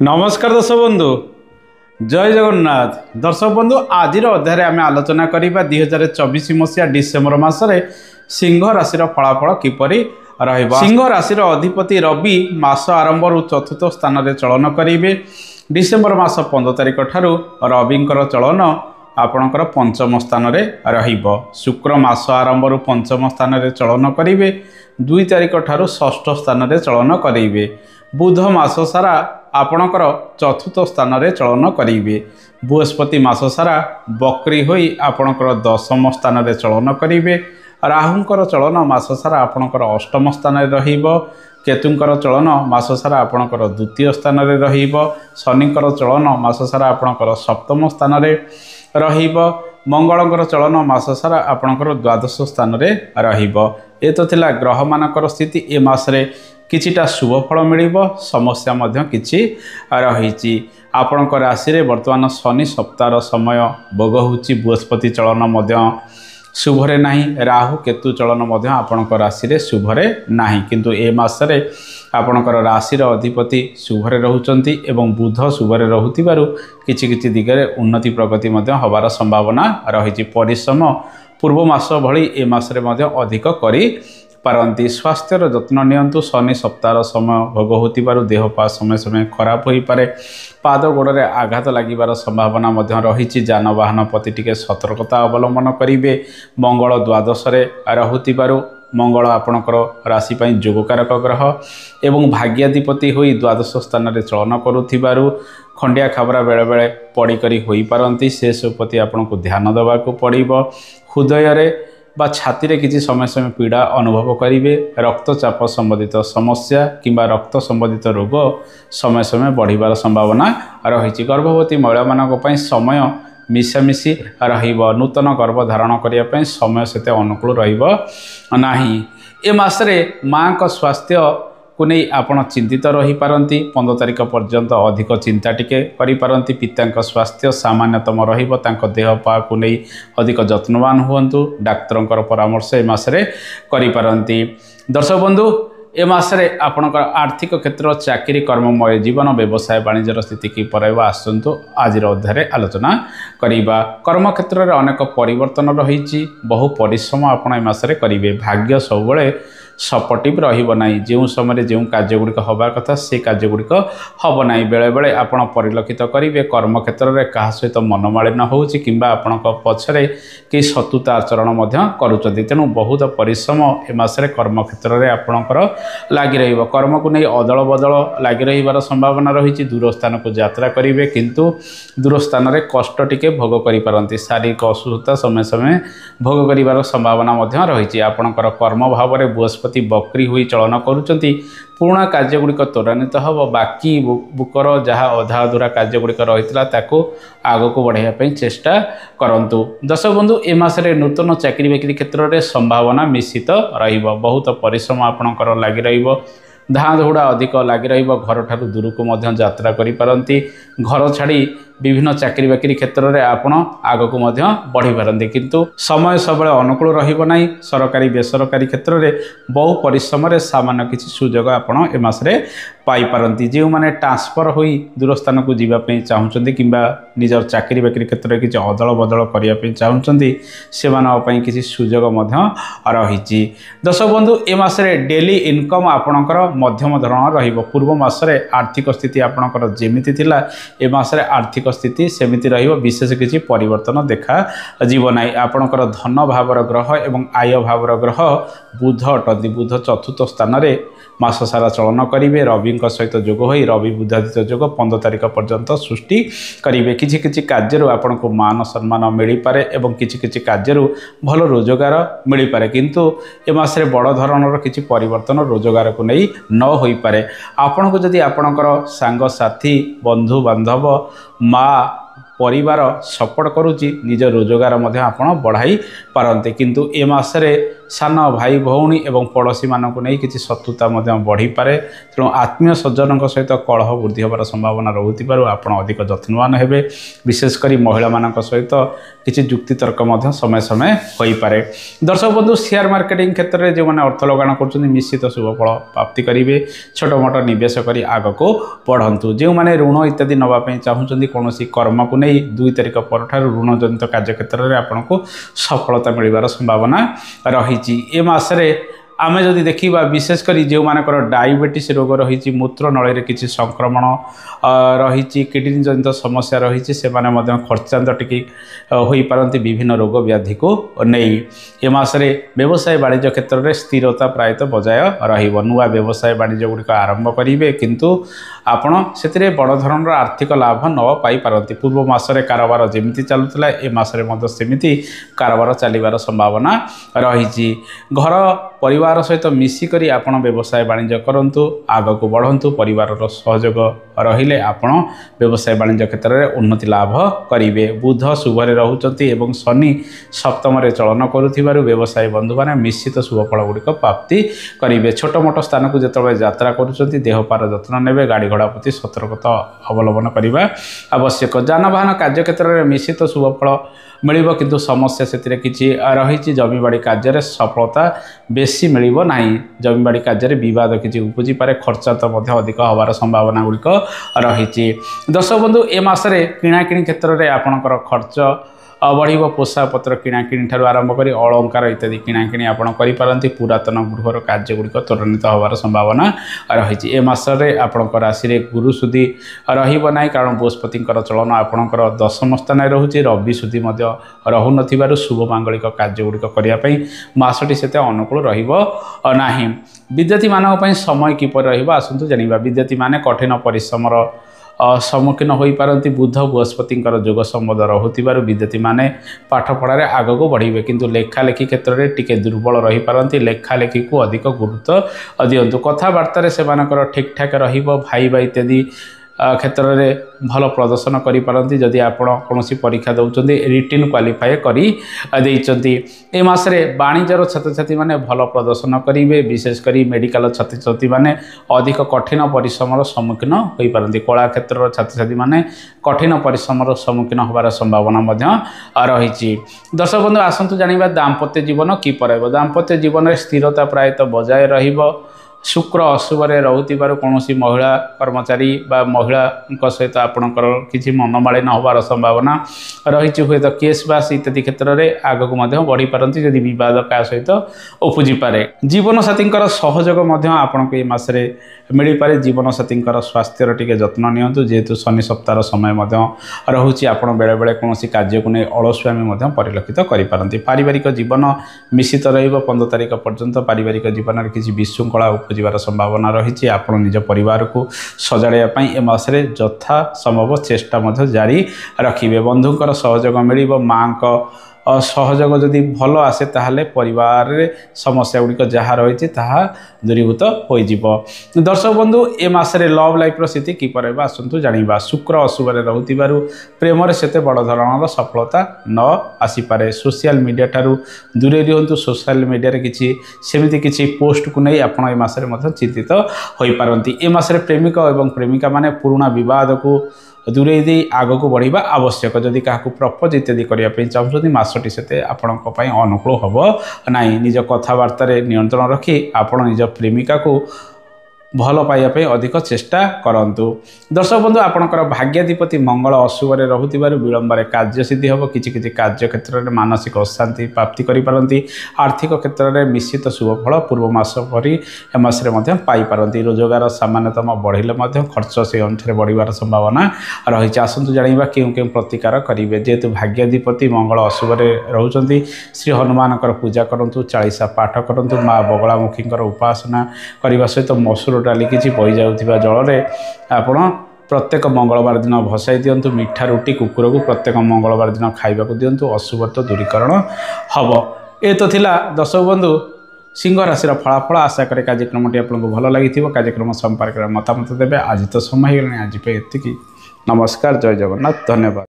नमस्कार दर्शक बंधु जय जगन्नाथ। दर्शक बंधु आज अध्याय आम आलोचना करवा 2024 मसीहा डिसेम्बर मसरे सिंह राशि फलाफल किपर सिंह राशि अधिपति रवि मास आरंभ चतुर्थ स्थान में चलन करेंगे। डिसेम्बर मास 15 तारिख ठारू रविंकर चलन आपणकर पंचम स्थान में शुक्र मास आरंभ पंचम स्थान में चलन करेंगे। 2 तारिख ठारू षष्ठ स्थान में चलन करेंगे। बुध मास सारा आपणकर चतुर्थ स्थान में चलन करेंगे। बृहस्पति मास सारा बकरी होई आपणकर दशम स्थान में चलन करेंगे। राहुंकर चलन मास सारा आपणकर अष्टम स्थान में रहिबो। केतुंकर चलन मास सारा आपणकर द्वितीय स्थान में रहिबो। शनिकर चलन मास सारा आपणकर सप्तम स्थान में रहिबो। मंगलंकर चलन मास सारा आपणकर द्वादश स्थान में रहिबो। ए तो थिला ग्रह मानकर स्थिति। ए मासरे किछिटा शुभ फल मिलिबो, समस्या मध्य किछि रहिछि। आपणक राशि रे वर्तमान शनि सप्ताह समय भोग होउछि। बृहस्पति चलन मध्य शुभरे नाही। राहु केतु चलन मध्य आपणक राशि रे शुभरे नाही। किंतु ए मासरे आपणकर राशि अधिपति शुभरे रहुचंती एवं बुध शुभरे रहुतिबारु किछि किछि दिगरे उन्नति प्रगति मध्य होबार संभावना रहिछि। परिश्रम पूर्व मास भली ए मासरे मध्य अधिक करी पारंती। स्वास्थ्यर जत्न नियंतु। शनि सप्ताह समय भोग होतिबारु देह पा समय समय खराब होई पारे। पाद गोड़े आघात लागिबार संभावना मध्य रहिछि। जानवाहन प्रति टिके सतर्कता अवलंबन करिवे। मंगल द्वादश रे रहुतिबारु मंगल आपणकर राशि पई जोगकारक ग्रह एवं भाग्याधिपति होई द्वादश स्थान रे चलन करुथिबारु खंडिया खाबरा बेले बेले पड़ी करी होई पारंती। से प्रति आपनको ध्यान देबाकू पड़िबो। हृदय रे बा छाती रे किसी समय समय पीड़ा अनुभव करेंगे। रक्तचाप संबंधित समस्या किंबा रक्त संबंधित रोग समय समय बढ़िबार संभावना रही। गर्भवती महिला मानक पई समय मिशामिशी रहिबो। नूतन गर्भ धारण करिया पई समय सेते अनुकूल रहिबो नाही। ए मासरे मां को स्वास्थ्य को नहीं आपण चिंतित रही पारंती। 15 तारिख पर्यंत अधिक चिंता टिके करि पारंती। पिता स्वास्थ्य सामान्यतम रहिबो। तांको देह पा को नहीं अधिक जत्नवान हुअन्तु। डाक्तरंकर परामर्श ए मासरे करि पारंती। दर्शक बंधु ए मासरे आपणकर आर्थिक क्षेत्र चाकरी कर्ममय जीवन व्यवसाय वाणिज्यर स्थिति कि परैबा आसंतु आज अध्याय आलोचना करिबा। कर्म क्षेत्र में अनेक परिवर्तन रही। बहु परिश्रम आपण ए मासरे करिवे। भाग्य सबले सपोर्टिव रहिबो नाही। जो समय जो कार्यगुड़िक हवा कथा से कार्यगुड़िक हम ना। बेले बेले आपण परिलक्षित करेंगे कर्म क्षेत्र में क्या सहित मनमालिन होउछि किंबा आपण पछरे कि शत्रुता आचरण करुचंती। तेणु बहुत परिश्रम ए मासरे कर्म क्षेत्र में आपणकर लगी रहिबो। कर्म को नहीं अदल बदल लगी रहिबार संभावना रही। दूर स्थान को यात्रा करेंगे किंतु दूर स्थान में कष्ट टिके भोग करि पारंती। शारीरिक असुस्थता समय समय भोग करिबार संभावना रही। आपणकर कर्म भाव में बृहस्पति बकरी हुई चलन करुचंती। पुराणा कार्यगुड़िक त्वरान्वित हम। बाकी बुकर जहाँ अधा अधूरा कार्यगुड़िक रही ताकू आग को बढ़ाई चेष्टा करंतु। दर्शक बंधु ए मासरे नूतन चाकरी बाकरी क्षेत्र में संभावना मिश्रित रहिबो। बहुत परिश्रम आपणकर लगी रहिबो। धाँ धौड़ा अधिक लगी रहिबो। घर ठारू दूर को मध्य यात्रा करि पारंती। घर छाड़ी विभिन्न चाकरी बाकरी क्षेत्र में आपण आग को बढ़ी पारंती। किंतु समय सब अनुकूल रहिबो नाही। सरकारी बेसरकारी क्षेत्र में बहु परिश्रम रे सामान्य किसी सुजोग आपण ए मासरे पाई पारंती। जो माने ट्रांसफर होई दूर स्थान को जीवा पे चाहुचंती किंबा निजर चाकरी बाकरी क्षेत्र में किसी अदल बदल करिया पे चाहुचंती से मानक पई किसी सुजोग मध्य रहिछि। दर्शक बंधु ए मासरे डेली इनकम आपणकर मध्यम धरण रहिबो। पूर्व मासरे आर्थिक स्थिति आपणकर जेमिति थिला ए मासरे आर्थिक स्थिति सेमिति रहिबो। विशेष किसी परिवर्तन देखा जीव नाही। आपणकर धन भावर ग्रह एवं आय भावर ग्रह बुध अटंती। बुध चतुर्थ स्थान में मास सारा चलन करेंगे। रवि सहित जोग हो रवि बुधादित्य जोग 15 तारिख पर्यंत सृष्टि करेंगे। किसी किसी कार्य आपन को मान सम्मान मिल पारे एवं किसी किसी कार्य भल रोजगार मिल पारे। किंतु ए मासरे बड़ धरणर किसी परिवर्तन रोजगार को नहीं न हो पारे। आपन को जदि आपणकर सांग साथी बंधु बांधव माँ परिवार सपोर्ट करुच्ची निज रोजगार बढ़ाई पारंते। किंतु ए मासरे सान भाई भौणी और पड़ोशी मानक नहीं किसी शत्रुता बढ़ी पारे। तेणु आत्मीय स्वजन सहित कलह वृद्धि होवार संभावना रोकु आप अधिक जत्नवान हेबे। विशेषकर महिला मान सहित किसी जुक्तितर्क समय समय हो पारे। दर्शक बंधु शेयर मार्केटिंग क्षेत्र में जो मैंने अर्थ लगान कर निश्चित शुभफल प्राप्ति करेंगे। छोट मोट निवेश कर आग को बढ़ंतु। जो मैंने ऋण इत्यादि नापी चाहूँगी कौन कर्म को नहीं 2 तारिख पर ऋण जनित कार्य क्षेत्र में आपन को सफलता मिलवार संभावना रही। ए मासरे आमे जदि देखिबा विशेषकर जो मानकर डायबिटीज रोग रही मूत्र नल किसी संक्रमण रही किडनी जनित समस्या रही से खर्चांत टी हो पारती विभिन्न रोग व्याधि को नहीं। ए मासरे व्यवसाय वाणिज्य क्षेत्र में स्थिरता प्रायतः बजाय रहिबो। नुआ व्यवसाय वाणिज्य गुड़िक आरंभ करेंगे किंतु आपण से बड़ धरणर आर्थिक लाभ न पाई पारती। पूर्व मासरे कारोबार जमी चलुला ए मासरे सेमिति कारोबार चलिबार संभावना रही। घर परिवार सहित मिसिकरी आपण व्यवसाय वाणिज्य करंतु आग को बढ़ंतु। परिवार सहयोग रहिले आपण व्यवसाय वाणिज्य क्षेत्र में उन्नति लाभ करेंगे। बुध शुभरे रहउचंती एवं शनि सप्तम चलन करुथिबारु व्यवसाय बंधु माने निश्चित शुभफल गुड़िक प्राप्ति करेंगे। छोट मोट स्थान को जिते यात्रा करुचंती देहपार जत्न नेबे। गाड़ी घोड़ा प्रति सतर्कता अवलंबन करने आवश्यक। जानवाहन कार्य क्षेत्र में निश्चित शुभफल मिलिबो किंतु समस्या से किसी रही। जमीबाड़ी कार्य सफलता बेसी मिलिबो नाही। जमीबाड़ी कार्य विवाद किसी उपजी पारे। खर्चा तो अधिक होवार संभावना गुड़िक रही। दर्शक बंधु ए मासरे किणाकिणी क्षेत्र में आपणकर खर्च बढ़िबो। पोषाक पत्र किणाकिणी ठारू आरंभ करी अलंकार इत्यादि किणाकिणी आपण करि पारंती। पुरातन गृहर कार्य गुड़िक त्वरान्वित होवार संभावना रही। ए मासरे आपणकर राशि रे गुरु सुधी रहिबो नाही कारण बृहस्पतिंकर चलन आपणकर दशम स्थान रहुछि। रवि सुधी मध्य रहु नथिबारु शुभ मांगलिक कार्य गुड़िक करिया पई मासटी सेते अनुकूल रहिबो नाही। विद्यार्थी मानक पई समय किपर रहिबो आसंतु जानिबा। विद्यार्थी माने कठिन परिश्रमर सम्मुखीन हो पारती। बुध बृहस्पतिंकर जोग संबंध रोकु विद्यार्थी माने पाठ पढ़ारे आग को बढ़े किंतु लेखालेखी क्षेत्र में टिके दुर्बल रही पारती। लेखालेखी को अधिक गुरुत्व दिंतु। कथबार्तार से ठीक ठाक भाई भाई इत्यादि क्षेत्र में भल प्रदर्शन करें। जदि आप कौन परीक्षा दौरान रिटिन क्वालिफाए कर ए मासरे वाणिज्यर छात्र छात्री मैंने भल प्रदर्शन करेंगे। विशेषकर मेडिकल छात्र छात्री मैंने अधिक कठिन परिश्रम सम्मुखीन हो पारती। कला क्षेत्र छात्र छात्री मैंने कठिन परिश्रम सम्मुखीन होवार संभावना रही। दर्शक बंधु आसतु जानिबा दाम्पत्य जीवन किपर। दाम्पत्य जीवन स्थिरता प्रायतः बजाय रहिबो। शुक्र अशुभरे रोकु कौन महिला कर्मचारी बा महिला सहित आपणकर किसी मनमालिन होवार संभावना रही। हुए तो केस बास इत्यादि क्षेत्र में आग को बढ़ी पारती जदि विवाद क्या सहित उपजी पारे। जीवन साथी सहयोग आपन को मासरे मिल पारे। जीवन साथी स्वास्थ्यर टी जत्न नियंतु जेहेतु शनि सप्ताह समय रोचे। आपड़ बेले बेले कौन कार्य को नहीं अलसुआमी परिलक्षित करें। पारिवारिक जीवन मिश्रित रो 15 तारिख पर्यंत पारिवारिक जीवन में किसी विशृंखला उपजार संभावना रही। आप निज परिवार को सजाड़ापी ए मासरे यथा संभव चेष्टा जारी रखिए। बंधुकर सहयोग मिल माँ सहयोग जदि भल आसे ताहले परिवार रे समस्या गुड़िक जहाँ रही दूरीभूत हो। दर्शक बंधु ए मासरे लव लाइफ स्थिति किपर आसतु जानिबा। शुक्र अशुभरे रहु प्रेम से बड़ धरणर सफलता न आसीपे। सोशल मीडिया ठारू दूरे रुहतु। सोशल मीडिया रे किसी सेमिति किसी पोस्ट को नहीं आप मसरे चिंतित हो पारती। ए मासरे प्रेमिक और प्रेमिका माने पुराना विवाद को दूरे दे आग को बढ़िबा आवश्यक। जदि क्या प्रपोज इत्यादि करने चाहते मासटी से आपण अनुकूल हम ना। निज कथबार्ता नियंत्रण रखी आप निज प्रेमिका को भल पाइबापी अधिक चेष्टा करंतु। दर्शक बंधु आपणकर भाग्याधिपति मंगल अशुभरे रहु विलंबर कार्य सिद्धि हम। किसी किसी कार्य क्षेत्र में मानसिक अशांति प्राप्ति करिपारंती। आर्थिक क्षेत्र में निश्चित शुभफल पूर्व मास परी ए मासरे पाइपारंती। रोजगार सामान्यतम बढ़िले खर्च से अनुसार बढ़िबार संभावना रही। आसतु जानिबा केउं केउं प्रतिकार करेंगे। जेहेतु भाग्याधिपति मंगल अशुभरे रहउचंती श्री हनुमानकर पूजा करंतु। 40 पाठ करंतु। माँ बगलामुखींकर उपासना करने सहित मसूर डाली किसी बही जाउथिबा जल आपण प्रत्येक मंगलवार दिन भसाई दिंतु। मीठा रुटी कुकुर को प्रत्येक मंगलवार दिन खाइबा दिंतु। अशुभत्व दूरीकरण हम। ए तो थिला दर्शक बंधु सिंह राशि फलाफल। आशा करे कार्यक्रमटी आपको भल लगी। कार्यक्रम संपर्क में मतामत देवे। आज तो समय हो आज पे एतिकी। नमस्कार। जय जगन्नाथ। धन्यवाद।